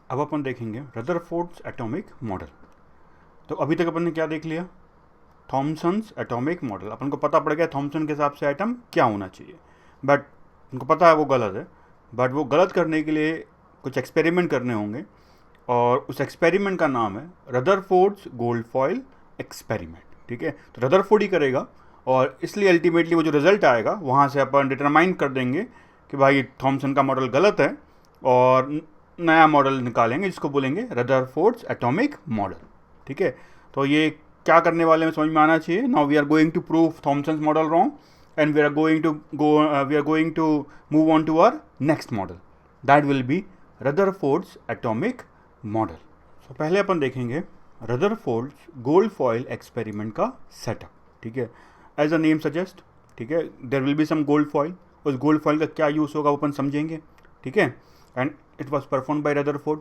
अब अपन देखेंगे Rutherford's atomic model. तो अभी तक अपन ने क्या देख लिया? Thomson's atomic model. अपन को पता पड़ गया थॉमसन के हिसाब से एटम क्या होना चाहिए, बट उनको पता है वो गलत है। बट वो गलत करने के लिए कुछ एक्सपेरिमेंट करने होंगे, और उस एक्सपेरिमेंट का नाम है रदरफोर्ड्स गोल्ड फॉइल एक्सपेरिमेंट। ठीक है, तो रदरफोर्ड ही करेगा, और इसलिए अल्टीमेटली वो जो रिजल्ट आएगा वहाँ से अपन डिटरमाइन कर देंगे कि भाई थॉमसन का मॉडल गलत है, और नया मॉडल निकालेंगे जिसको बोलेंगे रदरफोर्ड्स एटॉमिक मॉडल। ठीक है, तो ये क्या करने वाले में समझ में आना चाहिए। Now we are going to prove Thomson's model wrong, and we are going to move on to our next model, that will be Rutherford's atomic model. तो पहले अपन देखेंगे रदरफोर्ड्स गोल्ड फॉइल एक्सपेरिमेंट का सेटअप। ठीक है, as a name suggest, ठीक है, there will be some gold foil. उस गोल्ड फॉइल का क्या यूज़ होगा वो अपन समझेंगे। ठीक है, and it was perform by Rutherford.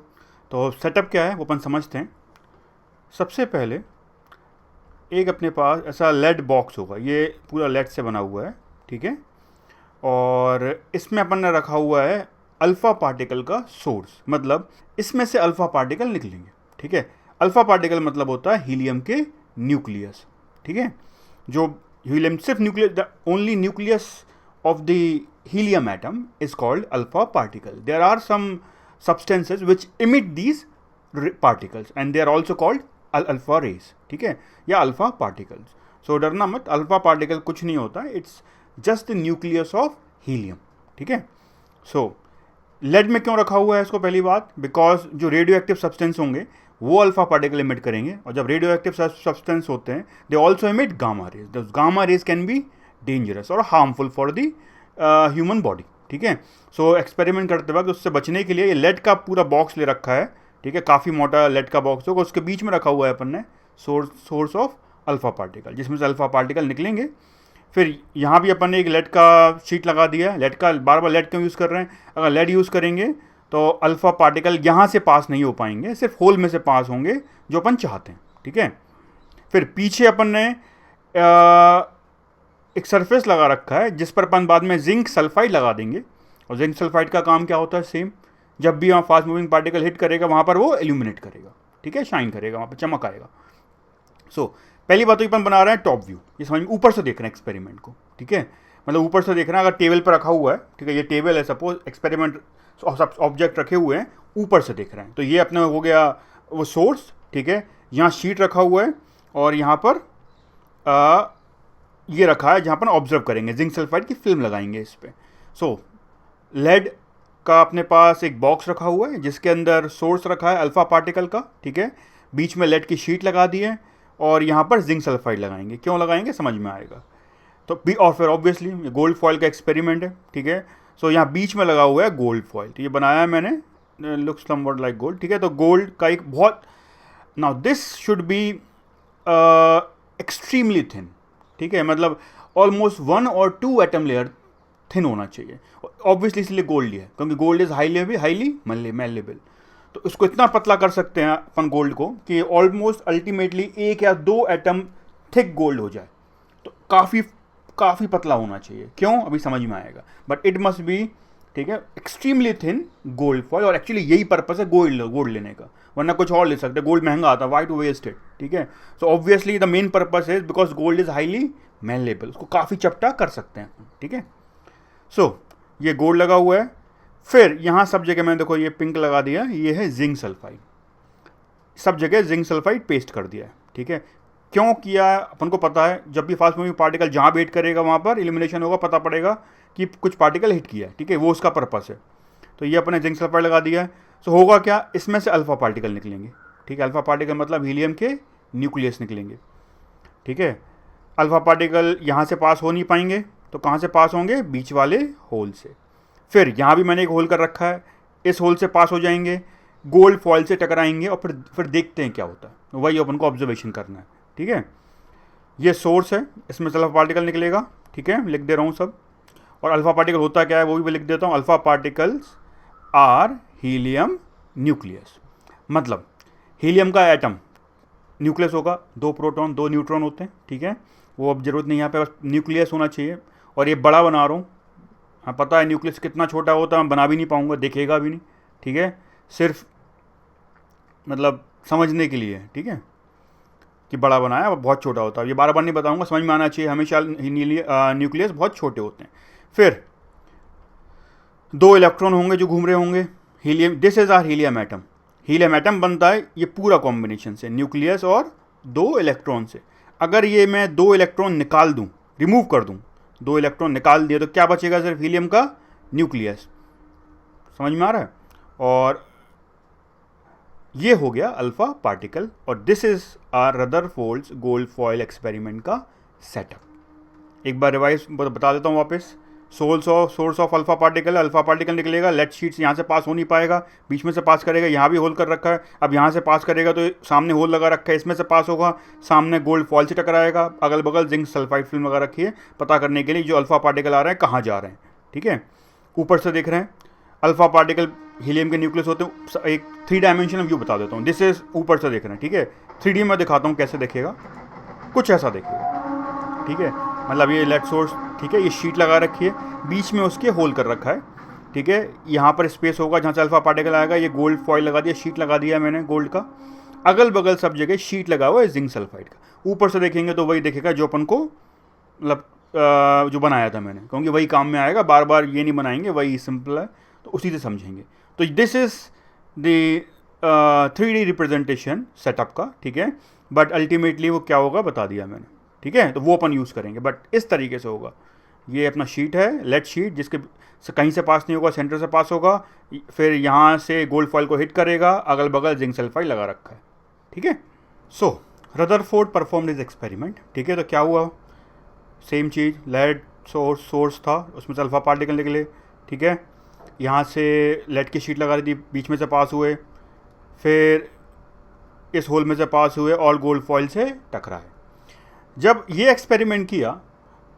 तो सेटअप क्या है वो अपन समझते हैं। सबसे पहले एक अपने पास ऐसा लेड बॉक्स होगा, ये पूरा लेड से बना हुआ है। ठीक है, और इसमें अपन ने रखा हुआ है अल्फ़ा पार्टिकल का सोर्स, मतलब इसमें से अल्फ़ा पार्टिकल निकलेंगे। ठीक है, अल्फ़ा पार्टिकल मतलब होता है हीलियम के न्यूक्लियस। ठीक है, जो हीलियम सिर्फ nucleus, the only nucleus of the helium atom is called alpha particle. There are some substances which emit these particles and they are also called alpha rays. ठीक है, या alpha particles. So डरना मत, alpha particle कुछ नहीं होता है, it's just the nucleus of helium. ठीक है, so लेड में क्यों रखा हुआ है इसको? पहली बात, बिकॉज जो रेडियो एक्टिव सब्सटेंस होंगे वो अल्फा पार्टिकल इमिट करेंगे, और जब रेडियो एक्टिव सब्सटेंस होते हैं they also emit gamma rays. The gamma rays can be dangerous और harmful for the human body. ठीक है, सो एक्सपेरिमेंट करते वक्त उससे बचने के लिए ये लेड का पूरा बॉक्स ले रखा है। ठीक है, काफ़ी मोटा लेड का बॉक्स होगा, उसके बीच में रखा हुआ है अपन ने सोर्स ऑफ अल्फा पार्टिकल, जिसमें से अल्फा पार्टिकल निकलेंगे। फिर यहाँ भी अपन ने एक लेड का शीट लगा दिया है। लेड का बार बार लेड क्यों यूज़ कर रहे हैं? अगर लेड यूज़ करेंगे तो अल्फ़ा पार्टिकल यहाँ से पास नहीं हो पाएंगे, सिर्फ होल में से पास होंगे जो अपन चाहते हैं। ठीक है, फिर पीछे अपन ने एक सरफेस लगा रखा है जिस पर अपन बाद में जिंक सल्फाइड लगा देंगे, और जिंक सल्फाइड का काम क्या होता है? सेम, जब भी वहाँ फास्ट मूविंग पार्टिकल हिट करेगा वहाँ पर वो एल्यूमिनेट करेगा। ठीक है, शाइन करेगा, वहाँ पर चमक आएगा। सो पहली बात तो अपन बना रहे हैं टॉप व्यू, ये समझ में ऊपर से देख रहे हैं एक्सपेरिमेंट को। ठीक है, मतलब ऊपर से देख रहे हैं, अगर टेबल पर रखा हुआ है, ठीक है, ये टेबल है सपोज, एक्सपेरिमेंट सब ऑब्जेक्ट रखे हुए हैं, ऊपर से देख रहे हैं, तो ये अपने हो गया वो सोर्स। ठीक है, यहाँ शीट रखा हुआ है, और यहाँ पर ये रखा है जहाँ पर ऑब्जर्व करेंगे, जिंक सल्फाइड की फिल्म लगाएंगे इस पर। सो लेड का अपने पास एक बॉक्स रखा हुआ है जिसके अंदर सोर्स रखा है अल्फ़ा पार्टिकल का। ठीक है, बीच में लेड की शीट लगा दी है, और यहाँ पर जिंक सल्फाइड लगाएंगे। क्यों लगाएंगे समझ में आएगा। तो भी, और फिर ऑब्वियसली ये गोल्ड फॉइल का एक्सपेरिमेंट है। ठीक है, सो यहाँ बीच में लगा हुआ है गोल्ड फॉइल, तो ये बनाया है मैंने, लुक्स समवट लाइक गोल्ड। ठीक है, तो गोल्ड का एक बहुत, now this should be extremely thin. ठीक है, मतलब ऑलमोस्ट 1 और 2 एटम लेयर थिन होना चाहिए। ऑब्वियसली इसलिए गोल्ड लिया है क्योंकि गोल्ड इज हाईली मेलेबल। तो इसको इतना पतला कर सकते हैं अपन गोल्ड को कि ऑलमोस्ट अल्टीमेटली 1 या 2 एटम थिक गोल्ड हो जाए। तो काफ़ी पतला होना चाहिए। क्यों, अभी समझ में आएगा, बट इट मस्ट बी, ठीक है, एक्सट्रीमली थिन गोल्ड फॉइल। और एक्चुअली यही पर्पस है गोल्ड लेने का, वरना कुछ और ले सकते हैं, गोल्ड महंगा आता है, वाई टू वेस्ट इट। ठीक है, so obviously the main purpose is because gold is highly malleable, उसको काफ़ी चपटा कर सकते हैं। ठीक है, सो ये गोल्ड लगा हुआ है। फिर यहाँ सब जगह मैंने देखो ये पिंक लगा दिया, ये है जिंक सल्फाइड, सब जगह जिंक सल्फाइड पेस्ट कर दिया है। ठीक है, क्यों किया? अपन को पता है जब भी फास्ट मूविंग पार्टिकल जहाँ भी हिट करेगा वहाँ पर इल्यूमिनेशन होगा, पता पड़ेगा कि कुछ पार्टिकल हिट किया है। ठीक है, वो उसका पर्पस है। तो ये अपने जिंक सल्फाइड लगा दिया है। सो होगा क्या, इसमें से अल्फ़ा पार्टिकल निकलेंगे। ठीक है, अल्फ़ा पार्टिकल मतलब हीलियम के न्यूक्लियस निकलेंगे। ठीक है, अल्फ़ा पार्टिकल यहाँ से पास हो नहीं पाएंगे, तो कहाँ से पास होंगे? बीच वाले होल से। फिर यहाँ भी मैंने एक होल कर रखा है, इस होल से पास हो जाएंगे, गोल्ड फॉइल से टकराएंगे, और फिर देखते हैं क्या होता है। वही अपन को ऑब्जर्वेशन करना है। ठीक है, ये सोर्स है, इसमें से अल्फा पार्टिकल निकलेगा। ठीक है, लिख दे रहा हूँ सब। और अल्फा पार्टिकल होता क्या है वो भी लिख देता हूँ। Alpha particles are helium nucleus, मतलब हीलियम का एटम न्यूक्लियस होगा, 2 प्रोटॉन 2 न्यूट्रॉन होते हैं। ठीक है, वो अब जरूरत नहीं, यहाँ पे बस न्यूक्लियस होना चाहिए। और ये बड़ा बना रहा हूँ, हाँ पता है न्यूक्लियस कितना छोटा होता है, मैं बना भी नहीं पाऊँगा, देखेगा भी नहीं। ठीक है, सिर्फ मतलब समझने के लिए, ठीक है, कि बड़ा बनाया बहुत छोटा होता है। ये बार बार नहीं बताऊंगा, समझ में आना चाहिए। हमेशा न्यूक्लियस बहुत छोटे होते हैं। फिर 2 इलेक्ट्रॉन होंगे जो घूम रहे होंगे। Helium, this is our helium atom. Helium atom बनता है ये पूरा कॉम्बिनेशन से, न्यूक्लियस और 2 इलेक्ट्रॉन से। अगर ये मैं 2 इलेक्ट्रॉन निकाल दूं, रिमूव कर दूं, 2 इलेक्ट्रॉन निकाल दिए, तो क्या बचेगा? सिर्फ हीलियम का न्यूक्लियस। समझ में आ रहा है? और ये हो गया अल्फा पार्टिकल। और this is our Rutherford's gold foil experiment का सेटअप। एक बार रिवाइज बता देता हूँ वापस। सोर्स ऑफ अल्फा पार्टिकल निकलेगा, लेड शीट्स यहाँ से पास हो नहीं पाएगा, बीच में से पास करेगा, यहाँ भी होल कर रखा है। अब यहाँ से पास करेगा तो सामने होल लगा रखा है, इसमें से पास होगा, सामने गोल्ड फॉयल से टकराएगा, अगल बगल जिंक सल्फाइड फिल्म लगा रखी है पता करने के लिए जो अल्फा पार्टिकल आ रहे हैं कहाँ जा रहे हैं। ठीक है, ऊपर से देख रहे हैं अल्फा पार्टिकल हीलियम के न्यूक्लियस होते हैं। एक 3 डायमेंशनल व्यू बता देता हूँ। दिस इज ऊपर से देख रहे हैं, ठीक है। 3D में दिखाता हूँ कैसे देखेगा, कुछ ऐसा देखेगा, ठीक है। मतलब ये लेड सोर्स, ठीक है, ये शीट लगा रखी है, बीच में उसके होल कर रखा है, ठीक है। यहाँ पर स्पेस होगा जहाँ से अल्फा पार्टिकल आएगा। ये गोल्ड फॉयल लगा दिया, शीट लगा दिया मैंने गोल्ड का। अगल बगल सब जगह शीट लगा हुआ है जिंक सल्फाइड का। ऊपर से देखेंगे तो वही देखेगा जो अपन को मतलब जो बनाया था मैंने, क्योंकि वही काम में आएगा, बार बार ये नहीं बनाएंगे, वही सिंपल है, तो उसी से समझेंगे। तो this is the 3D representation setup का, ठीक है। बट अल्टीमेटली वो क्या होगा बता दिया मैंने, ठीक है। तो वो अपन यूज़ करेंगे, बट इस तरीके से होगा। ये अपना शीट है, लेड शीट, जिसके कहीं से पास नहीं होगा, सेंटर से पास होगा, फिर यहाँ से गोल्ड फॉयल को हिट करेगा, अगल बगल जिंक सल्फाइड लगा रखा है, ठीक है। सो रदरफोर्ड परफॉर्म दिस एक्सपेरिमेंट, ठीक है। तो क्या हुआ, सेम चीज़, लेड सोर्स था, उसमें से अल्फा पार्टिकल निकले, ठीक है। यहाँ से लेड की शीट लगा दी थी, बीच में से पास हुए, फिर इस होल में से पास हुए और गोल्ड फॉयल से टकराए। जब ये एक्सपेरिमेंट किया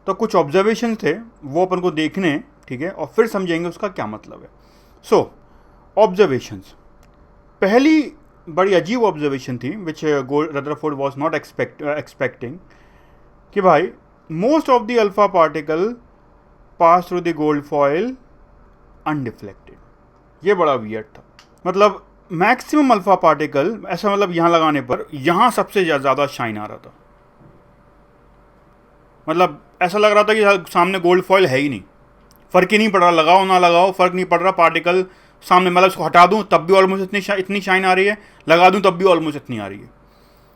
तो कुछ ऑब्जर्वेशन थे, वो अपन को देखने, ठीक है, और फिर समझेंगे उसका क्या मतलब है। सो ऑब्जर्वेशंस, पहली बड़ी अजीब ऑब्जर्वेशन थी विच रदरफोर्ड वॉज नॉट एक्सपेक्टिंग, कि भाई most of the alpha particle pass through the gold foil undeflected. ये बड़ा वियर्ड था। मतलब मैक्सिमम अल्फा पार्टिकल ऐसा, मतलब यहाँ लगाने पर यहाँ सबसे ज़्यादा शाइन आ रहा था। मतलब ऐसा लग रहा था कि सामने गोल्ड फॉयल है ही नहीं, फ़र्क ही नहीं पड़ रहा, लगाओ ना लगाओ फ़र्क नहीं पड़ रहा, पार्टिकल सामने, मतलब उसको हटा दूँ तब भी ऑलमोस्ट इतनी शाइन आ रही है, लगा दूँ तब भी ऑलमोस्ट इतनी आ रही है।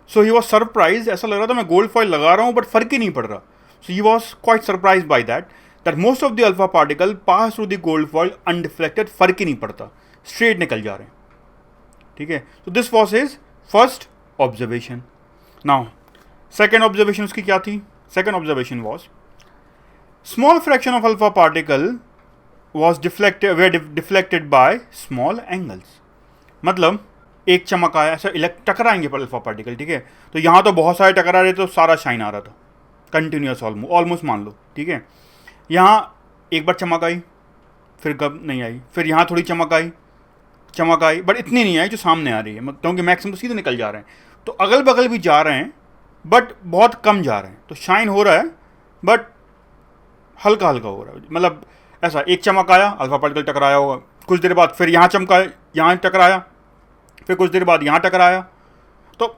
सो ही वॉज सरप्राइज, ऐसा लग रहा था मैं गोल्ड फॉयल लगा रहा हूँ बट फ़र्क ही नहीं पड़ रहा। So he was quite surprised by that most of the alpha particle pass through the gold foil undeflected, फ़र्क ही नहीं पड़ता, स्ट्रेट निकल जा रहे हैं, ठीक है। तो this was his first observation. Now second observation उसकी क्या थी? Second observation was small fraction of alpha particle was deflected by small angles. मतलब एक चमक आया, ऐसा टकराएंगे पर अल्फा पार्टिकल, ठीक है। तो यहाँ तो बहुत सारे टकरा रहे थे, तो सारा शाइन आ रहा था कंटिन्यूस, ऑलमोस्ट मान लो, ठीक है। यहाँ एक बार चमक आई, फिर कब नहीं आई, फिर यहाँ थोड़ी चमक आई बट इतनी नहीं आई जो सामने आ रही है, क्योंकि मैक्सिमम तो सीधे निकल जा रहे हैं। तो अगल बगल भी जा रहे हैं बट बहुत कम जा रहे हैं, तो शाइन हो रहा है बट हल्का हल्का हो रहा है। मतलब ऐसा एक चमक आया, अल्फा पार्टिकल टकराया होगा, कुछ देर बाद फिर यहाँ चमका, यहाँ टकराया, फिर कुछ देर बाद यहाँ टकराया, तो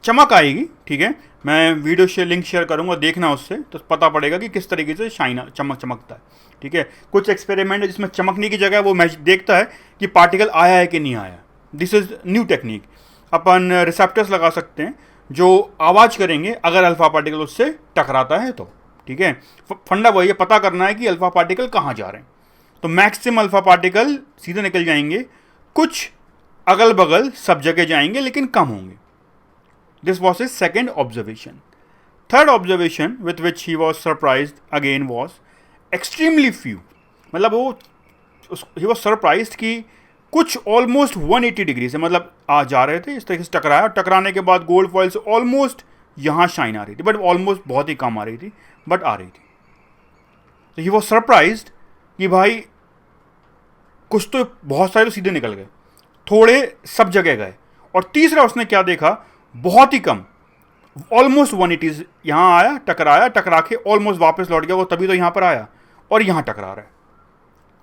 चमक आएगी, ठीक है। मैं वीडियो लिंक शेयर करूँगा, देखना उससे तो पता पड़ेगा कि किस तरीके से चमकता है, ठीक है। कुछ एक्सपेरिमेंट है जिसमें चमकने की जगह वो मैच देखता है कि पार्टिकल आया है कि नहीं आया। This is new technique. Upon receptors लगा सकते हैं जो आवाज़ करेंगे अगर अल्फा पार्टिकल उससे टकराता है तो, ठीक है। फंडा वही है, पता करना है कि अल्फा पार्टिकल कहाँ जा रहे हैं। तो मैक्सिमम अल्फा पार्टिकल सीधे निकल जाएंगे, कुछ अगल बगल सब जगह जाएंगे लेकिन कम होंगे। This was his second observation. Third observation with which he was surprised again was extremely few. मतलब वो ही वॉज सरप्राइज्ड कि कुछ ऑलमोस्ट 180 डिग्री से, मतलब आ जा रहे थे इस तरीके से, टकराया, टकराने के बाद गोल्ड फॉयल से ऑलमोस्ट यहाँ शाइन आ रही थी, बट ऑलमोस्ट बहुत ही कम आ रही थी, बट आ रही थी। तो ही वॉज सरप्राइज्ड कि भाई कुछ तो बहुत सारे तो सीधे निकल गए, थोड़े सब जगह गए। और तीसरा उसने क्या देखा, बहुत ही कम, ऑलमोस्ट 180 यहाँ आया, टकरा के ऑलमोस्ट वापस लौट गया, वो तभी तो यहाँ पर आया और यहाँ टकरा रहा है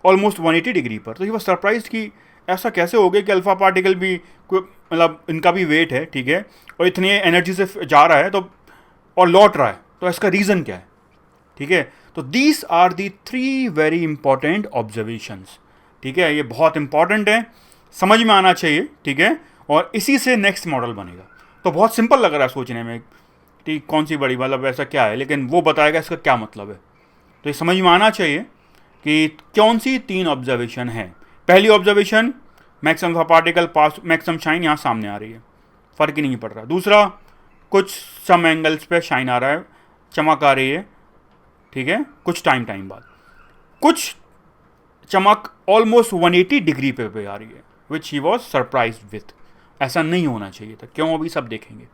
ऑलमोस्ट 180 डिग्री पर। तो ही वॉज सरप्राइज्ड कि ऐसा कैसे हो गया कि अल्फा पार्टिकल भी कोई मतलब इनका भी वेट है, ठीक है, और इतनी एनर्जी से जा रहा है तो और लौट रहा है, तो इसका रीज़न क्या है, ठीक है। तो these are the 3 very important observations, ठीक है, ये बहुत इंपॉर्टेंट है, समझ में आना चाहिए, ठीक है, और इसी से नेक्स्ट मॉडल बनेगा। तो बहुत सिंपल लग रहा है सोचने में, ठीक, कौन सी बड़ी मतलब ऐसा क्या है, लेकिन वो बताएगा इसका क्या मतलब है। तो ये समझ में आना चाहिए कि कौन सी 3 ऑब्जर्वेशन है। पहली ऑब्जर्वेशन, मैक्सिमम अल्फा पार्टिकल पास मैक्सिमम शाइन यहाँ सामने आ रही है, फ़र्क ही नहीं पड़ रहा। दूसरा, कुछ सम एंगल्स पे शाइन आ रहा है, चमक आ रही है, ठीक है, कुछ टाइम बाद। कुछ चमक ऑलमोस्ट 180 डिग्री पे आ रही है, विच ही वॉज सरप्राइज विथ। ऐसा नहीं होना चाहिए था, क्यों, अभी सब देखेंगे।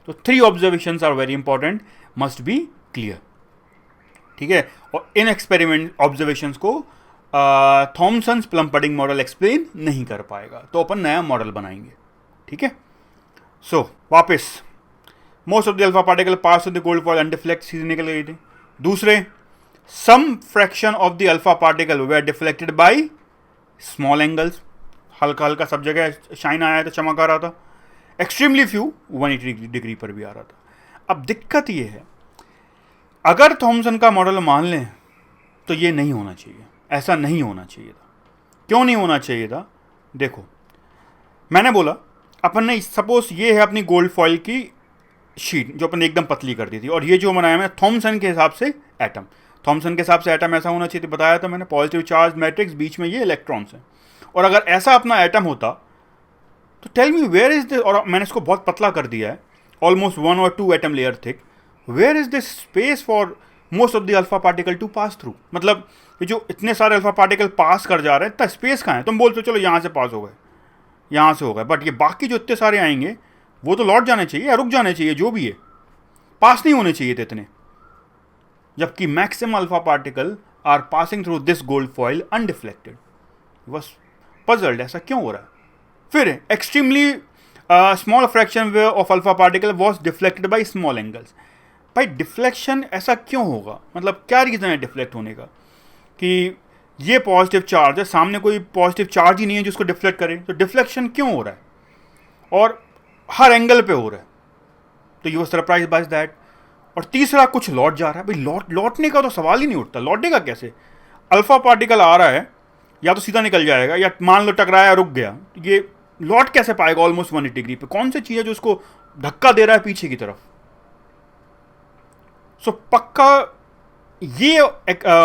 तो 3 observations are very important, must be clear, ठीक है। और इन एक्सपेरिमेंट ऑब्जर्वेशंस को Thomson's plum pudding model explain नहीं कर पाएगा, तो अपन नया मॉडल बनाएंगे, ठीक है। सो वापस, most of the alpha particle pass to the gold foil undeflect, सीधे निकल गई थी। दूसरे, some fraction of the alpha particle were deflected by small angles, हल्का हल्का सब जगह शाइन आया था, चमक आ रहा था। एक्सट्रीमली फ्यू 180 डिग्री पर भी आ रहा था। अब दिक्कत ये है, अगर थॉमसन का मॉडल मान लें तो ये नहीं होना चाहिए, ऐसा नहीं होना चाहिए था। क्यों नहीं होना चाहिए था? देखो, मैंने बोला अपन ने सपोज ये है अपनी गोल्ड फॉइल की शीट जो अपन ने एकदम पतली कर दी थी, और ये जो बनाया मैंने थॉमसन के हिसाब से एटम, थॉमसन के हिसाब से एटम ऐसा होना चाहिए, बताया था मैंने, पॉजिटिव चार्ज मैट्रिक्स, बीच में ये इलेक्ट्रॉन्स हैं। और अगर ऐसा अपना एटम होता तो tell me where is this, और मैंने इसको बहुत पतला कर दिया है, ऑलमोस्ट 1 और 2 atom layer thick, where is this space for most of the alpha particle to pass through. मतलब ये जो इतने सारे अल्फा पार्टिकल पास कर जा रहे हैं, इतना स्पेस कहाँ है? तुम बोलते हो चलो यहाँ से पास हो गए, यहाँ से हो गए, बट ये बाकी जो इतने सारे आएंगे वो तो लौट जाने चाहिए या रुक जाने चाहिए, जो भी है, पास नहीं होने चाहिए थे इतने, जबकि maximum alpha particle are passing through this gold foil undeflected. बस पजल्ड, ऐसा क्यों हो रहा है? फिर extremely small fraction of alpha particle was deflected by small angles. भाई डिफ्लेक्शन ऐसा क्यों होगा? मतलब क्या रीज़न है डिफ्लेक्ट होने का? कि ये पॉजिटिव चार्ज है, सामने कोई पॉजिटिव चार्ज ही नहीं है जिसको डिफ्लेक्ट करे, तो डिफ्लेक्शन क्यों हो रहा है? और हर एंगल पे हो रहा है, तो यू सरप्राइज बाय दैट। और तीसरा, कुछ लौट जा रहा है। भाई लौटने का तो सवाल ही नहीं उठता, लौटेगा कैसे? अल्फा पार्टिकल आ रहा है, या तो सीधा निकल जाएगा, या मान लो टकराया रुक गया, ये लौट कैसे पाएगा ऑलमोस्ट 180 डिग्री पे? कौन सी चीज़ है जो उसको धक्का दे रहा है पीछे की तरफ? सो पक्का ये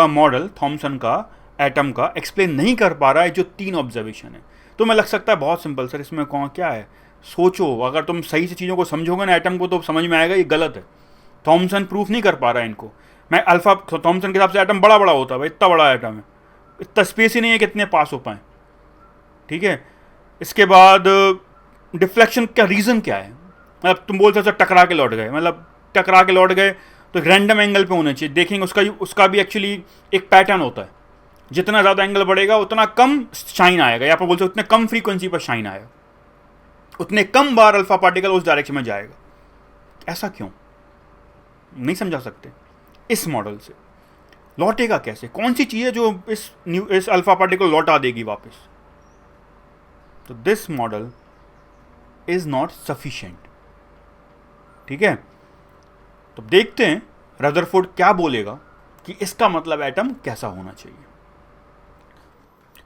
मॉडल थॉमसन का एटम का एक्सप्लेन नहीं कर पा रहा है जो 3 ऑब्जर्वेशन है। तो मैं लग सकता है बहुत सिंपल सर, इसमें कौन क्या है? सोचो, अगर तुम सही से चीज़ों को समझोगे ना एटम को, तो समझ में आएगा ये गलत है। थॉमसन प्रूफ नहीं कर पा रहा है इनको। मैं अल्फा थॉमसन के हिसाब से एटम बड़ा होता है, भाई इतना बड़ा एटम है, इतना स्पेस ही नहीं है कितने पास हो पाए, ठीक है। इसके बाद डिफ्लेक्शन का रीज़न क्या है? मतलब तुम बोलते हो सर टकरा के लौट गए, मतलब टकरा के लौट गए तो रैंडम एंगल पे होने चाहिए। देखेंगे उसका भी एक्चुअली एक पैटर्न होता है, जितना ज़्यादा एंगल बढ़ेगा उतना कम शाइन आएगा, या आप बोलते हो उतने कम फ्रीक्वेंसी पर शाइन आएगा, उतने कम बार अल्फा पार्टिकल उस डायरेक्शन में जाएगा। ऐसा क्यों? नहीं समझा सकते। इस मॉडल से लौटेगा कैसे? कौन सी चीज़ है जो इस अल्फा पार्टिकल लौटा देगी वापस? तो this model is not sufficient, ठीक है। तो देखते हैं रदरफोर्ड क्या बोलेगा कि इसका मतलब एटम कैसा होना चाहिए।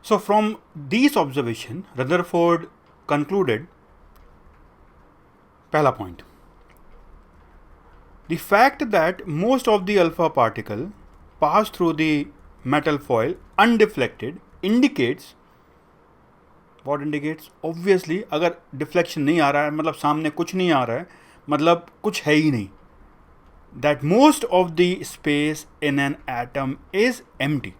So from this observation Rutherford concluded, पहला point, the fact that most of the alpha particle pass through the metal foil undeflected indicates, what indicates? Obviously अगर डिफ्लेक्शन नहीं आ रहा है मतलब सामने कुछ नहीं आ रहा है, मतलब कुछ है ही नहीं, that most of the space in an atom is empty।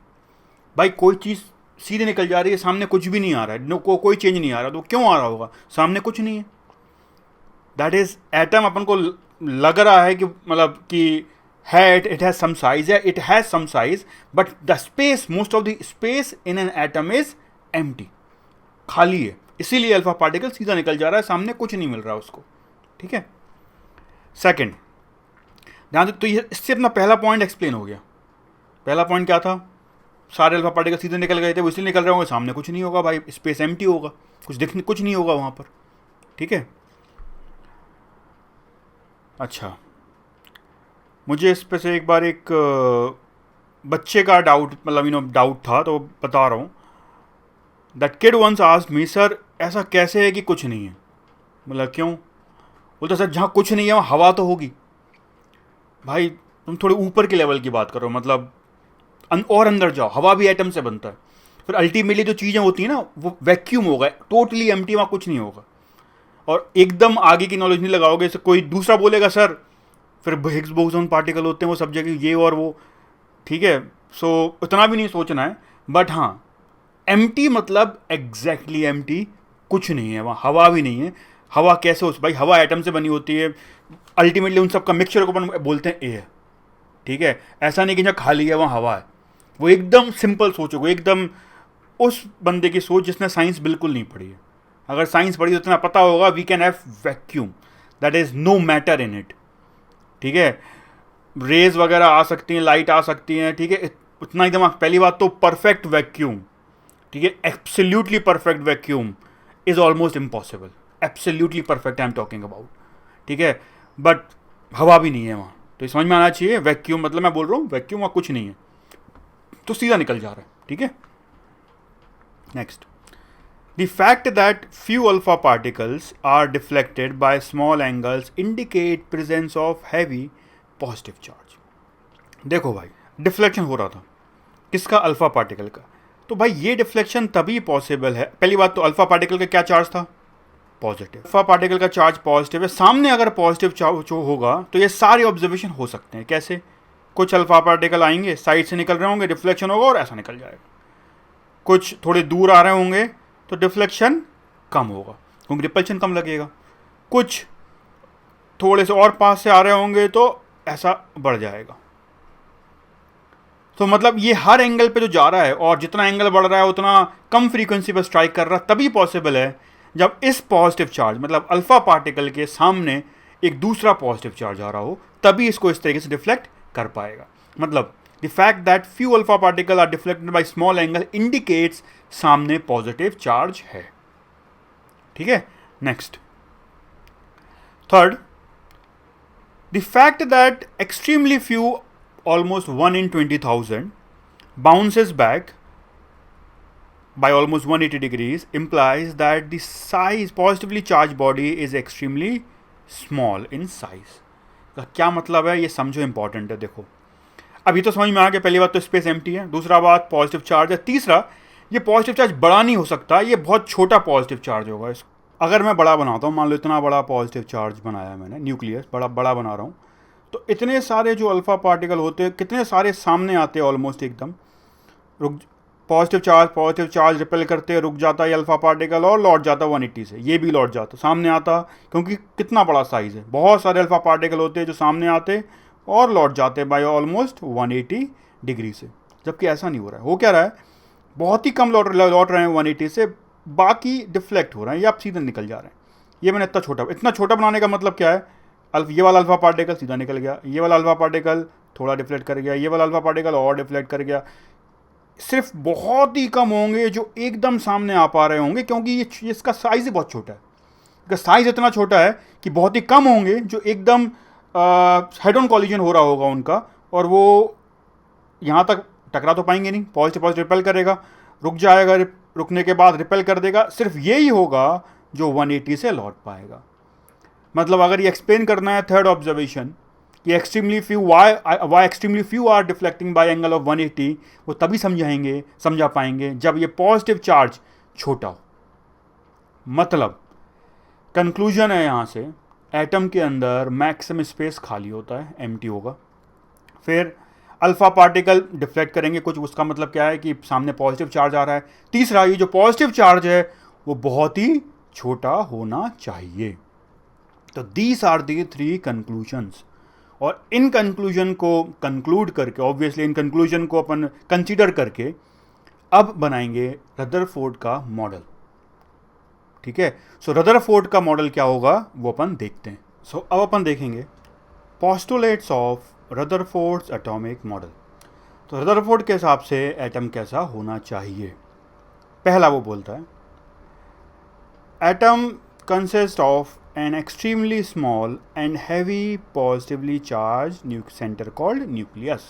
भाई कोई चीज़ सीधे निकल जा रही है, सामने कुछ भी नहीं आ रहा है, कोई चेंज नहीं आ रहा, तो क्यों आ रहा होगा? सामने कुछ नहीं है। दैट इज एटम अपन को लग रहा है कि मतलब कि है, इट हैज सम साइज, है it has some size, but the space, most of the space in an atom is empty, खाली है, इसीलिए अल्फा पार्टिकल सीधा निकल जा रहा है, सामने कुछ नहीं मिल रहा उसको, ठीक है। सेकंड, ध्यान दे, तो ये इससे अपना पहला पॉइंट एक्सप्लेन हो गया। पहला पॉइंट क्या था? सारे अल्फा पार्टिकल सीधे निकल गए थे, वो इसलिए निकल रहे होंगे, सामने कुछ नहीं होगा भाई, स्पेस एम्प्टी होगा, कुछ नहीं होगा वहाँ पर, ठीक है। अच्छा, मुझे इस पे से एक बार एक बच्चे का डाउट, मतलब डाउट था, तो बता रहा हूँ। That kid once asked me, sir ऐसा कैसे है कि कुछ नहीं है? मतलब क्यों? बोलता सर जहाँ कुछ नहीं है वहाँ हवा तो होगी। भाई तुम थोड़े ऊपर के लेवल की बात करो, मतलब और अंदर जाओ, हवा भी एटम से बनता है। फिर अल्टीमेटली जो चीज़ें होती हैं ना वो वैक्यूम होगा, टोटली एम्प्टी, वहाँ कुछ नहीं होगा। और एकदम आगे की नॉलेज नहीं लगाओगे, कोई दूसरा बोलेगा सर फिर हिग्स बोसॉन पार्टिकल होते हैं वो सब जगह, ये और वो, ठीक है। सो उतना भी नहीं सोचना है, बट हाँ एम्प्टी मतलब एग्जैक्टली एम्प्टी, कुछ नहीं है वहाँ, हवा भी नहीं है। हवा कैसे हो भाई? हवा एटम से बनी होती है, अल्टीमेटली उन सब का मिक्सचर को अपन बोलते हैं एयर, ठीक है। ऐसा नहीं कि जहाँ खाली है वहाँ हवा है। वो एकदम सिंपल सोचो, एकदम उस बंदे की सोच जिसने साइंस बिल्कुल नहीं पढ़ी है। अगर साइंस पढ़ी तो इतना पता होगा, we can have vacuum, that is no matter in it, ठीक है। रेज वगैरह आ सकती हैं, लाइट आ सकती हैं, ठीक है, उतना ही दिमाग। पहली बात तो परफेक्ट वैक्यूम, ठीक है, absolutely perfect vacuum is almost impossible, absolutely perfect I am talking about, ठीक है। बट हवा भी नहीं है वहाँ, तो समझ में आना चाहिए वैक्यूम मतलब, मैं बोल रहा हूँ वैक्यूम वहाँ कुछ नहीं है, तो सीधा निकल जा रहा है, ठीक है। Next, the fact that few alpha particles are deflected by small angles indicate presence of heavy positive charge. देखो भाई, डिफ्लेक्शन हो रहा था किसका? अल्फा पार्टिकल का। तो भाई ये डिफ्लेक्शन तभी पॉसिबल है, पहली बात तो अल्फा पार्टिकल का क्या चार्ज था? पॉजिटिव। अल्फा पार्टिकल का चार्ज पॉजिटिव है, सामने अगर पॉजिटिव चार्ज होगा तो ये सारे ऑब्जर्वेशन हो सकते हैं। कैसे? कुछ अल्फा पार्टिकल आएंगे, साइड से निकल रहे होंगे, डिफ्लेक्शन होगा और ऐसा निकल जाएगा। कुछ थोड़े दूर आ रहे होंगे तो डिफ्लेक्शन कम होगा क्योंकि रिपल्शन कम लगेगा। कुछ थोड़े से और पास से आ रहे होंगे तो ऐसा बढ़ जाएगा। तो मतलब ये हर एंगल पे जो जा रहा है, और जितना एंगल बढ़ रहा है उतना कम फ्रीक्वेंसी पर स्ट्राइक कर रहा है, तभी पॉसिबल है जब इस पॉजिटिव चार्ज मतलब अल्फा पार्टिकल के सामने एक दूसरा पॉजिटिव चार्ज आ रहा हो, तभी इसको इस तरीके से डिफ्लेक्ट कर पाएगा। मतलब the fact that few alpha particle are deflected by small angle indicates सामने पॉजिटिव चार्ज है, ठीक है। Next, third, the fact that extremely few, almost 1 in 20,000 bounces back by almost 180 degrees implies that the size positively charged body is extremely small in size। का क्या मतलब है ये समझो, इंपॉर्टेंट है। देखो अभी तो समझ में आ गया, पहली बात तो स्पेस एम्प्टी है, दूसरा बात पॉजिटिव चार्ज है, तीसरा ये पॉजिटिव चार्ज बड़ा नहीं हो सकता, ये बहुत छोटा पॉजिटिव चार्ज होगा। अगर मैं बड़ा बनाता हूँ, मान लो इतना बड़ा पॉजिटिव चार्ज बनाया मैंने, न्यूक्लियस बड़ा बना रहा हूँ, तो इतने सारे जो अल्फा पार्टिकल होते हैं कितने सारे सामने आते हैं, ऑलमोस्ट एकदम रुक, पॉजिटिव चार्ज रिपेल करते हैं, रुक जाता है अल्फा पार्टिकल और लौट जाता 180 से, ये भी लौट जाता, सामने आता, क्योंकि कितना बड़ा साइज है, बहुत सारे अल्फा पार्टिकल होते हैं जो सामने आते और लौट जाते बाय ऑलमोस्ट 180 डिग्री से। जबकि ऐसा नहीं हो रहा है, हो क्या रहा है, बहुत ही कम लौट रहे हैं 180 से, बाकी डिफ्लेक्ट हो रहे हैं या आप सीधे निकल जा रहे हैं। ये मैंने इतना छोटा बनाने का मतलब क्या है, ये वाला अल्फा पार्टिकल सीधा निकल गया, ये वाला अल्फा पार्टिकल थोड़ा डिफ्लेक्ट कर गया, ये वाला अल्फा पार्टिकल और डिफ्लेक्ट कर गया। सिर्फ बहुत ही कम होंगे जो एकदम सामने आ पा रहे होंगे, क्योंकि ये इसका साइज ही बहुत छोटा है, इसका साइज इतना छोटा है कि बहुत ही कम होंगे जो एकदम हेड ऑन कॉलिजन हो रहा होगा उनका, और वो यहाँ तक टकरा तो पाएंगे नहीं, पॉजिटिव रिपेल करेगा, रुक जाएगा, रुकने के बाद रिपेल कर देगा, सिर्फ यही होगा जो 180 से लौट पाएगा। मतलब अगर ये एक्सप्लेन करना है थर्ड ऑब्जर्वेशन कि extremely few why extremely few are deflecting by angle of 180, वो तभी समझा पाएंगे जब ये पॉजिटिव चार्ज छोटा हो। मतलब कंक्लूजन है यहाँ से, एटम के अंदर मैक्सिमम स्पेस खाली होता है, एम्प्टी होगा। फिर अल्फा पार्टिकल डिफ्लेक्ट करेंगे कुछ, उसका मतलब क्या है कि सामने पॉजिटिव चार्ज आ रहा है। तीसरा, ये जो पॉजिटिव चार्ज है वो बहुत ही छोटा होना चाहिए। तो दीज आर दी 3 कंक्लूजन्स, और इन कंक्लूजन को कंक्लूड करके, ऑब्वियसली इन कंक्लूजन को अपन कंसीडर करके अब बनाएंगे रदरफोर्ड का मॉडल, ठीक है। सो रदरफोर्ड का मॉडल क्या होगा वो अपन देखते हैं। सो अब अपन देखेंगे postulates of Rutherford's atomic model. तो रदरफोर्ड के हिसाब से एटम कैसा होना चाहिए? पहला वो बोलता है atom consist of an extremely small and heavy positively charged center called nucleus.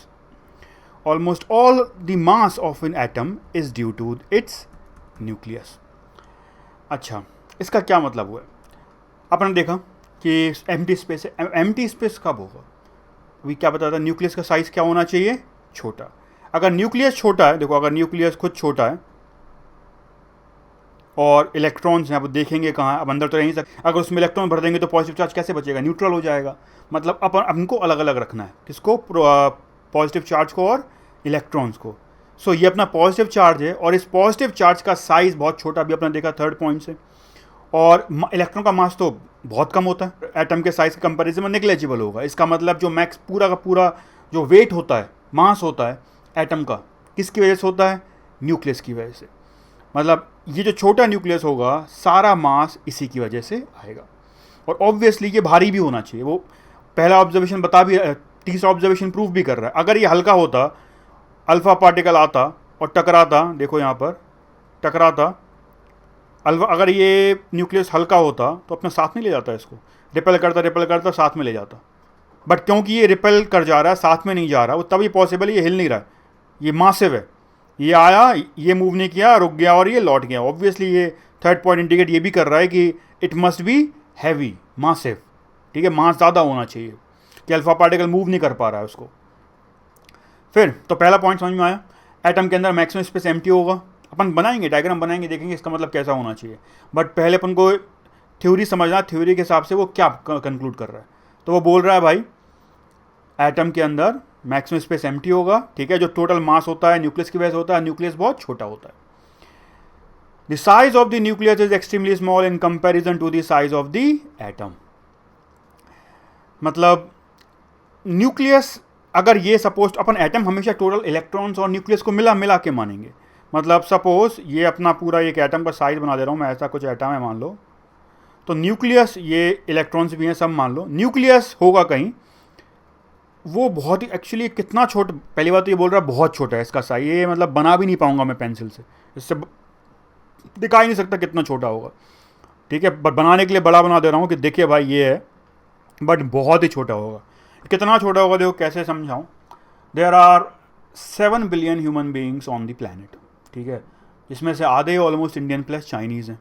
Almost all the mass of an atom is due to its nucleus. अच्छा, इसका क्या मतलब हुआ? आपने देखा कि एम्प्टी स्पेस है, एम्प्टी स्पेस कब होगा? अभी क्या बताया था, न्यूक्लियस का साइज क्या होना चाहिए? छोटा। अगर न्यूक्लियस छोटा है, देखो अगर न्यूक्लियस खुद छोटा है और इलेक्ट्रॉन्स हैं, आप देखेंगे कहाँ, अब अंदर तो रह नहीं सकते, अगर उसमें इलेक्ट्रॉन भर देंगे तो पॉजिटिव चार्ज कैसे बचेगा? न्यूट्रल हो जाएगा। मतलब अपन को अलग अलग रखना है, किसको? पॉजिटिव चार्ज को और इलेक्ट्रॉन्स को। सो ये अपना पॉजिटिव चार्ज है और इस पॉजिटिव चार्ज का साइज़ बहुत छोटा, अभी अपने देखा थर्ड पॉइंट से, और इलेक्ट्रॉन का मास तो बहुत कम होता है, एटम के साइज़ के कंपेरिजन में नेग्लेजिबल होगा। इसका मतलब जो मैक्स पूरा का पूरा जो वेट होता है, मास होता है एटम का, किसकी वजह से होता है? न्यूक्लियस की वजह से। मतलब ये जो छोटा न्यूक्लियस होगा, सारा मास इसी की वजह से आएगा। और ऑब्वियसली ये भारी भी होना चाहिए। वो पहला ऑब्जर्वेशन बता भी, तीसरा ऑब्जर्वेशन प्रूव भी कर रहा है। अगर ये हल्का होता, अल्फा पार्टिकल आता और टकराता, देखो यहाँ पर टकराता अल्फा, अगर ये न्यूक्लियस हल्का होता तो अपने साथ नहीं ले जाता, इसको रिपेल करता साथ में ले जाता। बट क्योंकि ये रिपेल कर जा रहा है, साथ में नहीं जा रहा, वो तभी पॉसिबल, ये हिल नहीं रहा है, ये मासिव है, ये आया, ये मूव नहीं किया, रुक गया और ये लौट गया। ऑब्वियसली ये थर्ड पॉइंट इंडिकेट ये भी कर रहा है कि it must be heavy, massive. ठीक है, मास ज़्यादा होना चाहिए कि अल्फा पार्टिकल मूव नहीं कर पा रहा है उसको। फिर तो पहला पॉइंट समझ में आया, एटम के अंदर मैक्सिमम स्पेस एम्प्टी होगा। अपन बनाएंगे, डायग्राम बनाएंगे, देखेंगे इसका मतलब कैसा होना चाहिए। बट पहले अपन को थ्योरी समझना, थ्योरी के हिसाब से वो क्या कंक्लूड कर रहा है। तो वो बोल रहा है भाई एटम के अंदर मैक्सिमम स्पेस एम्प्टी होगा। ठीक है, जो टोटल मास होता है न्यूक्लियस की वजह से होता है, न्यूक्लियस बहुत छोटा होता है। The size of the nucleus is extremely small in comparison to the size of the atom. मतलब न्यूक्लियस, अगर ये सपोज अपन एटम हमेशा टोटल इलेक्ट्रॉन्स और न्यूक्लियस को मिला मिला के मानेंगे। मतलब सपोज ये अपना पूरा एक एटम का साइज बना दे रहा हूँ मैं, ऐसा कुछ एटम है मान लो, तो न्यूक्लियस, ये इलेक्ट्रॉन्स भी हैं सब मान लो, न्यूक्लियस होगा कहीं, वो बहुत ही एक्चुअली कितना छोटा, पहली बात तो ये बोल रहा है बहुत छोटा है इसका साइज, ये मतलब बना भी नहीं पाऊंगा मैं पेंसिल से, इससे दिखा ही नहीं सकता कितना छोटा होगा। ठीक है, बट बनाने के लिए बड़ा बना दे रहा हूँ कि देखिए भाई ये है, बट बहुत ही छोटा होगा। कितना छोटा होगा देखो कैसे समझाऊँ। There are 7 billion human beings on the planet. ठीक है, इसमें से आधे ऑलमोस्ट इंडियन प्लस चाइनीज़ हैं।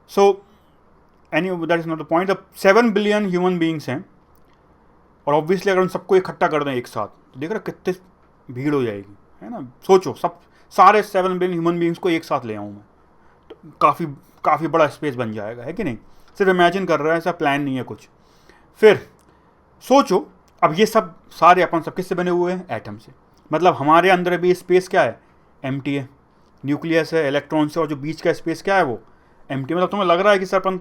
So any that is not the point. अब 7 बिलियन ह्यूमन बींग्स हैं और ऑब्वियसली अगर उन सबको इकट्ठा कर दें एक साथ, तो देख रहे कितनी भीड़ हो जाएगी, है ना। सोचो सब सारे 7 बिलियन ह्यूमन बींग्स को एक साथ ले आऊँ मैं, तो काफ़ी बड़ा स्पेस बन जाएगा, है कि नहीं। सिर्फ इमेजिन कर रहा है, ऐसा प्लान नहीं है कुछ। फिर सोचो, अब ये सब सारे अपन सब किससे बने हुए हैं? एटम से। मतलब हमारे अंदर भी स्पेस क्या है? एम्प्टी है। न्यूक्लियस है, इलेक्ट्रॉन से, और जो बीच का स्पेस क्या है? वो एम्प्टी। मतलब तुम्हें लग रहा है कि सर अपन,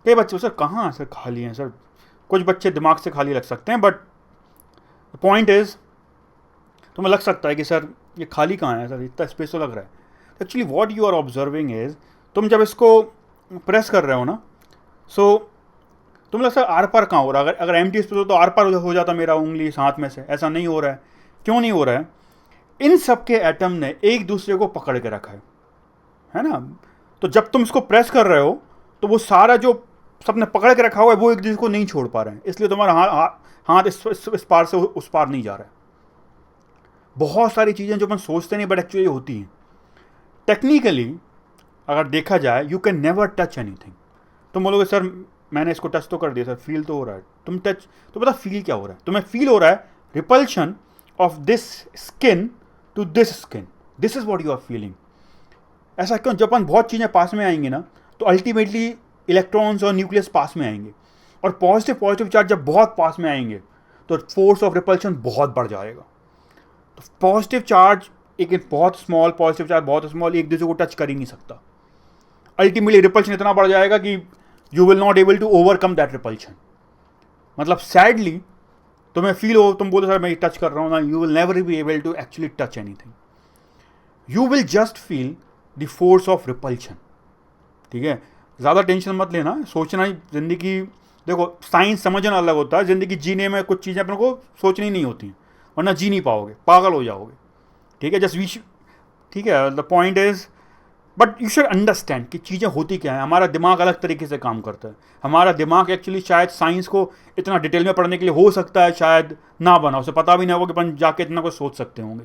कई बच्चे सर कहाँ सर खाली हैं, सर कुछ बच्चे दिमाग से खाली लग सकते हैं, बट पॉइंट इज तुम्हें लग सकता है कि सर ये खाली कहाँ है, सर इतना स्पेस तो लग रहा है। Actually what you are observing is, तुम जब इसको प्रेस कर रहे हो ना, सो तुम लगता है आर पार कहाँ हो रहा है। अगर एम्प्टी स्पेस हो तो आर पार हो जाता मेरा उंगली हाथ में से, ऐसा नहीं हो रहा है। क्यों नहीं हो रहा है? इन सब के एटम ने एक दूसरे को पकड़ के रखा है ना। तो जब तुम इसको प्रेस कर रहे हो तो वो सारा जो सबने पकड़ के रखा हुआ है वो एक दूसरे को नहीं छोड़ पा रहे हैं, इसलिए तुम्हारा हाथ इस पार से उस पार नहीं जा रहा है। बहुत सारी चीज़ें जो अपन सोचते नहीं बट एक्चुअली होती हैं। टेक्निकली अगर देखा जाए, you can never touch anything. तुम बोलोगे सर मैंने इसको टच तो कर दिया सर, फील तो हो रहा है। तुम टच तो पता फील क्या हो रहा है? तुम्हें फील हो रहा है repulsion of this skin to this skin, this is what you are feeling. ऐसा क्यों? जब अपन बहुत चीज़ें पास में आएंगी ना, तो अल्टीमेटली इलेक्ट्रॉन्स और न्यूक्लियस पास में आएंगे, और पॉजिटिव चार्ज जब बहुत पास में आएंगे तो फोर्स ऑफ रिपल्शन बहुत बढ़ जाएगा। तो पॉजिटिव चार्ज, एक बहुत स्मॉल पॉजिटिव चार्ज, बहुत स्मॉल, एक दूसरे को टच कर ही नहीं सकता। अल्टीमेटली रिपल्शन इतना बढ़ जाएगा कि you will not able to overcome that repulsion. मतलब सैडली तुम्हें फील हो, तुम बोलो सर मैं टच कर रहा हूँ ना, you will never be able to actually touch anything. You will just feel the force of repulsion. ठीक है, ज़्यादा टेंशन मत लेना, सोचना ही ज़िंदगी। देखो साइंस समझना अलग होता है, ज़िंदगी जीने में कुछ चीज़ें अपने को सोचनी नहीं होती, वरना जी नहीं पाओगे, पागल हो जाओगे। ठीक है, जस्ट वी, ठीक है, the point is, but you should understand कि चीज़ें होती क्या है। हमारा दिमाग अलग तरीके से काम करता है। हमारा दिमाग एक्चुअली शायद साइंस को इतना डिटेल में पढ़ने के लिए हो सकता है शायद ना बना, उसे पता भी नहीं होगा कि अपन जाके इतना कुछ सोच सकते होंगे।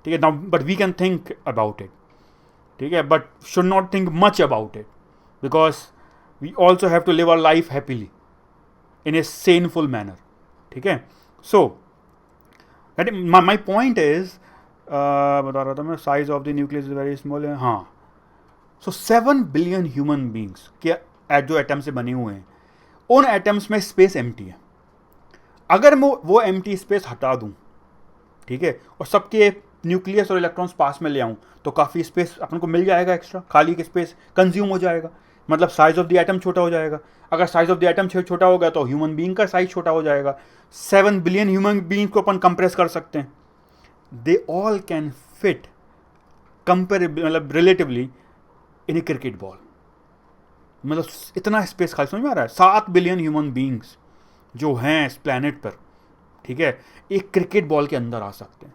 ठीक है, but we can think about it. ठीक है, but should not think much about it, because we also have to live our life happily in a senseful manner. ठीक है, सो माई पॉइंट इज, बता रहा था मैं, size of the nucleus is very small. हाँ, सो 7 billion human beings के जो atom से बने हुए हैं, उन एटम्स में स्पेस एम्प्टी है। अगर मैं वो एम्प्टी स्पेस हटा दूं, ठीक है, और सबके न्यूक्लियस और इलेक्ट्रॉन्स पास में ले आऊं, तो काफ़ी स्पेस अपन को मिल जाएगा, एक्स्ट्रा खाली की स्पेस कंज्यूम हो जाएगा, मतलब साइज ऑफ द एटम छोटा हो जाएगा। अगर साइज ऑफ द एटम छोटा हो गया तो ह्यूमन बीइंग का साइज छोटा हो जाएगा। 7 बिलियन ह्यूमन बीइंग को अपन कंप्रेस कर सकते हैं। They all can fit comparable, मतलब रिलेटिवली, इन ए क्रिकेट बॉल। मतलब इतना स्पेस खाली, समझ में आ रहा है? 7 बिलियन ह्यूमन बींग्स जो हैं इस प्लैनेट पर, ठीक है, एक क्रिकेट बॉल के अंदर आ सकते हैं।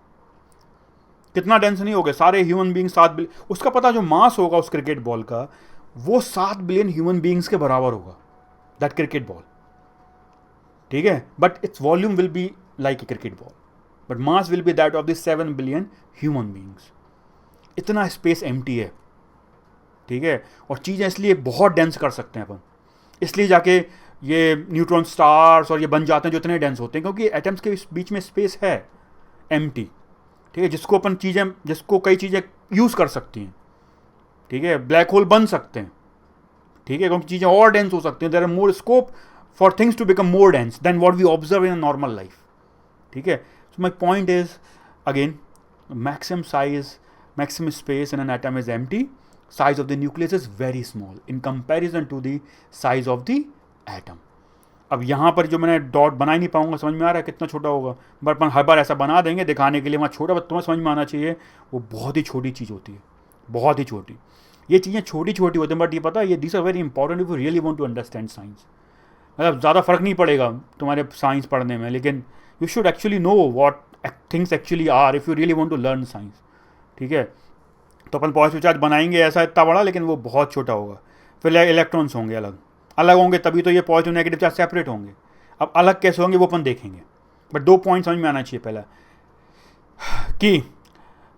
कितना डेंस नहीं हो गए सारे ह्यूमन बींग्स? 7 बिलियन। उसका पता जो मास होगा उस क्रिकेट बॉल का, वो 7 बिलियन ह्यूमन बींग्स के बराबर होगा, दैट क्रिकेट बॉल। ठीक है, but its volume will be like a cricket ball, but mass will be that of the 7 billion human beings. इतना स्पेस एम्प्टी है। ठीक है, और चीज़ें इसलिए बहुत डेंस कर सकते हैं अपन, इसलिए जाके ये न्यूट्रॉन स्टार्स और ये बन जाते हैं जो इतने डेंस होते हैं, क्योंकि एटम्स के बीच में स्पेस है एम्प्टी। ठीक है, जिसको अपन चीज़ें, जिसको कई चीज़ें यूज़ कर सकती हैं। ठीक है, ब्लैक होल बन सकते हैं। ठीक है, क्योंकि चीज़ें और डेंस हो सकती हैं। There are more scope for things to become more dense than what we observe in a normal life. ठीक है, so my point is again, maximum size, maximum space in an atom is empty. Size of the nucleus is very small in comparison to the size of the atom. अब यहाँ पर जो मैंने dot बना ही नहीं पाऊंगा, समझ में आ रहा है कितना छोटा होगा? बट अपन हर बार ऐसा बना देंगे दिखाने के लिए, वहाँ छोटा, बट तुम्हें समझ में आना चाहिए वो बहुत ही छोटी चीज़ होती है, बहुत ही छोटी। ये चीज़ें छोटी छोटी होती हैं, बट ये पता है, ये this are very important if you really want to understand science. मतलब ज़्यादा फर्क नहीं पड़ेगा तुम्हारे साइंस पढ़ने में, लेकिन you should actually know what things actually are if you really want to learn science. ठीक है, तो अपन पॉजिटिव चार्ज बनाएंगे ऐसा इतना बड़ा, लेकिन वो बहुत छोटा होगा। फिर इलेक्ट्रॉन्स होंगे अलग अलग होंगे, तभी तो ये पॉजिटिव नेगेटिव चार्ज सेपरेट होंगे। अब अलग कैसे होंगे वो अपन देखेंगे, बट 2 पॉइंट समझ में आना चाहिए। पहला कि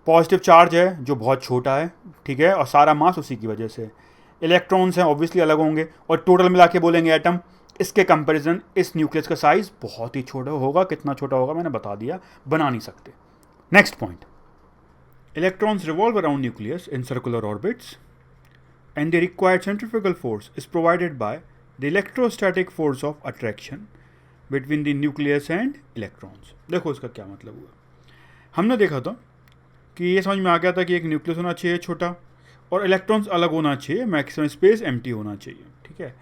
पॉजिटिव चार्ज है जो बहुत छोटा है, ठीक है, और सारा मास उसी की वजह से। इलेक्ट्रॉन्स हैं ऑब्वियसली अलग होंगे, और टोटल मिला के बोलेंगे एटम, इसके कंपेरिजन इस न्यूक्लियस का साइज बहुत ही छोटा होगा। कितना छोटा होगा मैंने बता दिया, बना नहीं सकते। Next point, electrons revolve around nucleus in circular orbits, and the required centrifugal force is provided by the electrostatic force of attraction between the nucleus and electrons. देखो इसका क्या मतलब हुआ। हमने देखा था कि ये समझ में आ गया था कि एक न्यूक्लियस होना चाहिए छोटा, और इलेक्ट्रॉन्स अलग होना चाहिए, मैक्सिमम स्पेस एम्प्टी होना चाहिए। ठीक है,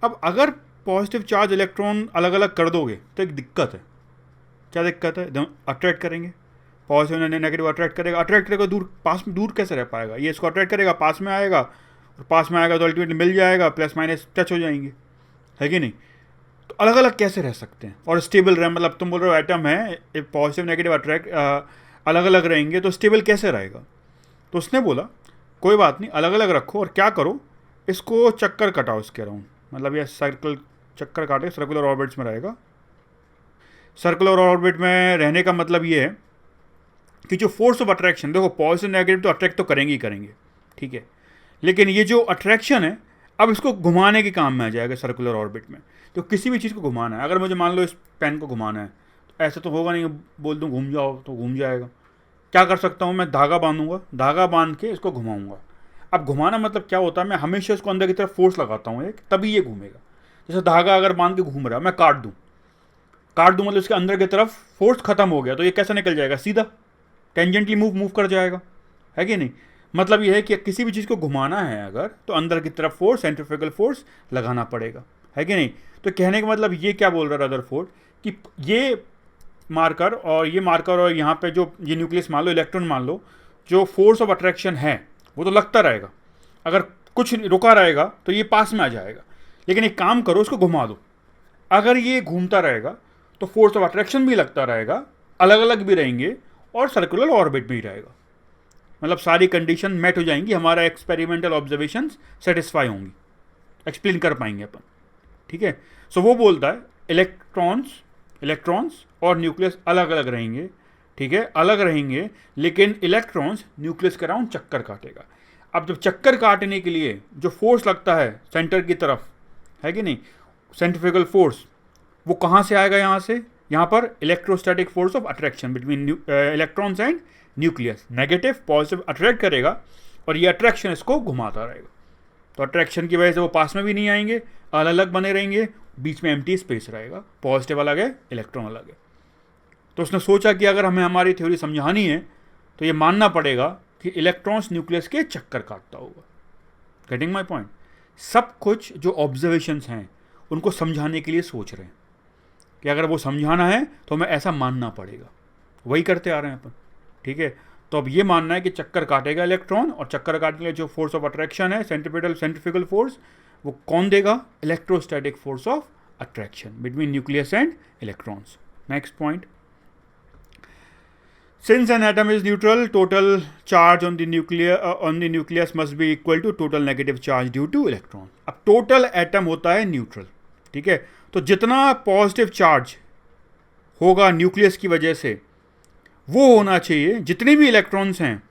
अब अगर पॉजिटिव चार्ज इलेक्ट्रॉन अलग अलग कर दोगे तो एक दिक्कत है। क्या दिक्कत है? अट्रैक्ट करेंगे, पॉजिटिव नेगेटिव अट्रैक्ट करेगा दूर, पास में दूर कैसे रह पाएगा? ये इसको अट्रैक्ट करेगा, पास में आएगा, और पास में आएगा तो अल्टीमेटली मिल जाएगा, प्लस माइनस टच हो जाएंगे, है कि नहीं? तो अलग अलग कैसे रह सकते हैं और स्टेबल रहे? मतलब तुम बोल रहे हो एटम है, पॉजिटिव नेगेटिव अट्रैक्ट अलग अलग रहेंगे तो स्टेबल कैसे रहेगा? तो उसने बोला कोई बात नहीं, अलग अलग रखो, और क्या करो, इसको चक्कर कटाओ इसके अराउंड, मतलब ये सर्कल चक्कर काटे, सर्कुलर ऑर्बिट्स में रहेगा। सर्कुलर ऑर्बिट में रहने का मतलब ये है कि जो फोर्स ऑफ अट्रैक्शन, देखो पॉजिटिव नेगेटिव तो अट्रैक्ट तो करेंगे ही करेंगे, ठीक है, लेकिन ये जो अट्रैक्शन है अब इसको घुमाने के काम में आ जाएगा सर्कुलर ऑर्बिट में। तो किसी भी चीज़ को घुमाना है, अगर मुझे मान लो इस पेन को घुमाना है, तो ऐसा तो होगा नहीं बोल दूँ घूम जाओ तो घूम जाएगा। क्या कर सकता हूँ मैं? धागा बांधूंगा, धागा बांध के इसको घुमाऊंगा। अब घुमाना मतलब क्या होता है, मैं हमेशा इसको अंदर की तरफ फोर्स लगाता हूँ एक, तभी ये घूमेगा। जैसे धागा अगर बांध के घूम रहा है, मैं काट दूँ मतलब इसके अंदर की तरफ फोर्स खत्म हो गया, तो ये कैसे निकल जाएगा? सीधा टेंजेंटली मूव कर जाएगा, है कि नहीं? मतलब ये है कि किसी भी चीज़ को घुमाना है अगर, तो अंदर की तरफ फोर्स, सेंट्रीफ्यूगल फोर्स लगाना पड़ेगा, है कि नहीं? तो कहने का मतलब ये क्या बोल रहा है रदरफोर्ड कि ये मार्कर और यहाँ पे जो ये न्यूक्लियस मान लो, इलेक्ट्रॉन मान लो, जो फोर्स ऑफ अट्रैक्शन है वो तो लगता रहेगा, अगर कुछ रुका रहेगा तो ये पास में आ जाएगा, लेकिन एक काम करो, उसको घुमा दो। अगर ये घूमता रहेगा तो फोर्स ऑफ अट्रैक्शन भी लगता रहेगा, अलग अलग भी रहेंगे और सर्कुलर ऑर्बिट भी रहेगा, मतलब सारी कंडीशन मेट हो जाएंगी, हमारा एक्सपेरिमेंटल ऑब्जर्वेशंस सेटिस्फाई होंगी, एक्सप्लेन कर पाएंगे अपन, ठीक है। सो वो बोलता है इलेक्ट्रॉन्स और न्यूक्लियस अलग अलग रहेंगे, ठीक है, अलग रहेंगे, लेकिन इलेक्ट्रॉन्स न्यूक्लियस के अराउंड चक्कर काटेगा। अब जब चक्कर काटने के लिए जो फोर्स लगता है सेंटर की तरफ, है कि नहीं, सेंट्रीफ्यूगल फोर्स, वो कहाँ से आएगा, यहाँ से, यहाँ पर electrostatic force of attraction between electrons and nucleus, negative positive attract करेगा और ये अट्रैक्शन इसको घुमाता रहेगा। तो अट्रैक्शन की वजह से वो पास में भी नहीं आएंगे, अलग अलग बने रहेंगे, बीच में एम्प्टी स्पेस रहेगा, पॉजिटिव अलग है, इलेक्ट्रॉन अलग है। तो उसने सोचा कि अगर हमें हमारी थ्योरी समझानी है तो ये मानना पड़ेगा कि इलेक्ट्रॉन्स न्यूक्लियस के चक्कर काटता होगा। Getting my point? सब कुछ जो ऑब्जर्वेशंस हैं उनको समझाने के लिए सोच रहे हैं कि अगर वो समझाना है तो हमें ऐसा मानना पड़ेगा, वही करते आ रहे हैं अपन, ठीक है। तो अब ये मानना है कि चक्कर काटेगा इलेक्ट्रॉन, और चक्कर काटने के लिए जो फोर्स ऑफ अट्रैक्शन है, सेंट्रीफ्यूगल फोर्स, वो कौन देगा? Electrostatic force of attraction between nucleus and electrons. Next point, since an atom is neutral, total charge on the nucleus must be equal to total negative charge due to electron. अब total atom होता है neutral, ठीक है, तो जितना positive charge होगा nucleus की वजह से वो होना चाहिए जितने भी इलेक्ट्रॉन्स हैं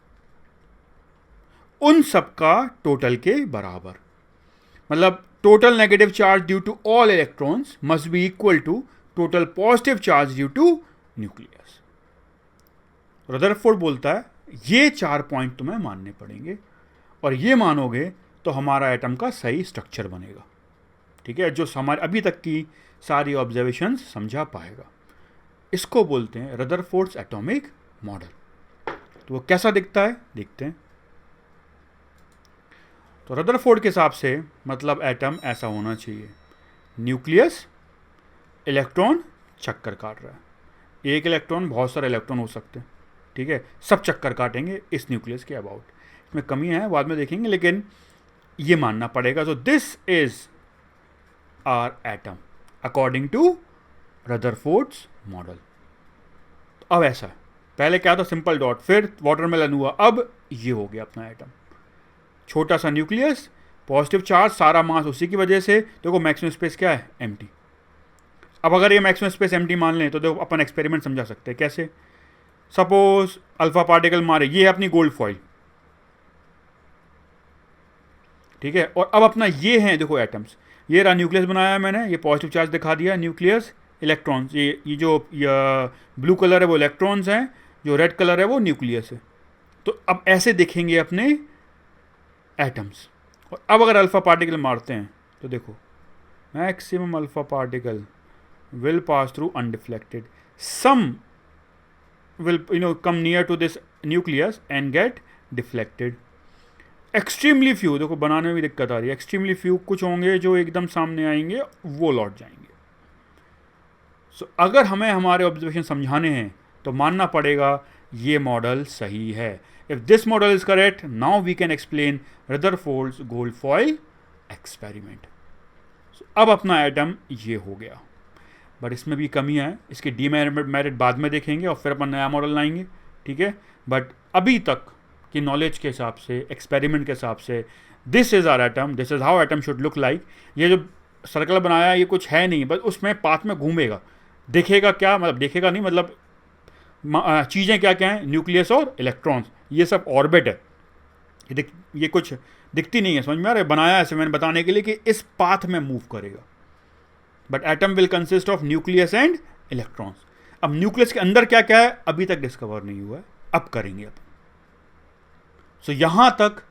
उन सबका टोटल के बराबर। मतलब total negative charge due to all electrons must be equal to total positive charge due to nucleus. Rutherford बोलता है ये 4 पॉइंट तुम्हें मानने पड़ेंगे, और ये मानोगे तो हमारा एटम का सही स्ट्रक्चर बनेगा, ठीक है, जो हमारे अभी तक की सारी ऑब्जर्वेशंस समझा पाएगा। इसको बोलते हैं रदरफोर्ड्स एटॉमिक मॉडल। तो वो कैसा दिखता है, देखते हैं। तो रदरफोर्ड के हिसाब से मतलब एटम ऐसा होना चाहिए, न्यूक्लियस, इलेक्ट्रॉन चक्कर काट रहा है, एक इलेक्ट्रॉन, बहुत सारे इलेक्ट्रॉन हो सकते हैं, ठीक है, सब चक्कर काटेंगे इस न्यूक्लियस के अबाउट। इसमें कमी है, बाद में देखेंगे, लेकिन ये मानना पड़ेगा। So this is our atom according to Rutherford's model. अब ऐसा है, पहले क्या था, सिंपल डॉट, फिर वाटरमेलन हुआ, अब ये हो गया अपना एटम, छोटा सा न्यूक्लियस, पॉजिटिव चार्ज, सारा मास उसी की वजह से। देखो मैक्सिमम स्पेस क्या है, एम्प्टी। अब अगर ये मैक्सिमम स्पेस एम्प्टी मान लें तो देखो अपन एक्सपेरिमेंट समझा सकते हैं कैसे। सपोज अल्फा पार्टिकल मारे, ये है अपनी गोल्ड फॉइल, ठीक है, और अब अपना ये है, देखो एटम्स, ये रहा न्यूक्लियस बनाया है मैंने, ये पॉजिटिव चार्ज दिखा दिया, न्यूक्लियस, इलेक्ट्रॉन्स, ये जो ब्लू कलर है वो इलेक्ट्रॉन्स हैं, जो रेड कलर है वो न्यूक्लियस है। तो अब ऐसे दिखेंगे अपने एटम्स। और अब अगर अल्फा पार्टिकल मारते हैं तो देखो maximum alpha particle will pass through undeflected, some will come near to this nucleus and get deflected, extremely few, देखो बनाने में भी दिक्कत आ रही है, extremely few कुछ होंगे जो एकदम सामने आएंगे, वो लौट जाएंगे। सो अगर हमें हमारे ऑब्जर्वेशन समझाने हैं तो मानना पड़ेगा ये मॉडल सही है। If this model is correct, now we can explain Rutherford's gold foil experiment. अब अपना एटम ये हो गया, बट इसमें भी कमियां हैं, इसके डीमेरिट बाद में देखेंगे और फिर अपन नया मॉडल लाएंगे, ठीक है। बट अभी तक की नॉलेज के हिसाब से, एक्सपेरिमेंट के हिसाब से, this is our atom, this is how atom should look like. ये जो सर्कल बनाया ये कुछ है नहीं, बस उसमें पाथ में घूमेगा, देखेगा क्या, मतलब देखेगा नहीं, मतलब चीज़ें क्या क्या हैं, न्यूक्लियस और इलेक्ट्रॉन्स, ये सब ऑर्बिट है, ये कुछ दिखती नहीं है, समझ में आ रहा है, बनाया ऐसे मैंने बताने के लिए कि इस पाथ में मूव करेगा। But atom will consist of nucleus and electrons. अब न्यूक्लियस के अंदर क्या क्या है अभी तक डिस्कवर नहीं हुआ है, अब करेंगे अपन। सो यहां तक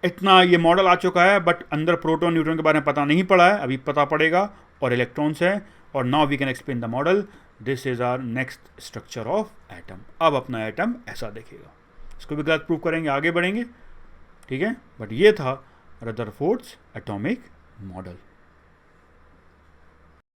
इतना ये मॉडल आ चुका है, बट अंदर प्रोटॉन न्यूट्रॉन के बारे में पता नहीं पड़ा है, अभी पता पड़ेगा, और इलेक्ट्रॉन्स है, और now we can explain the model. This is our next structure of atom. अब अपना एटम ऐसा दिखेगा, इसको भी गलत प्रूव करेंगे, आगे बढ़ेंगे, ठीक है। बट ये था रदरफोर्ड्स एटॉमिक मॉडल।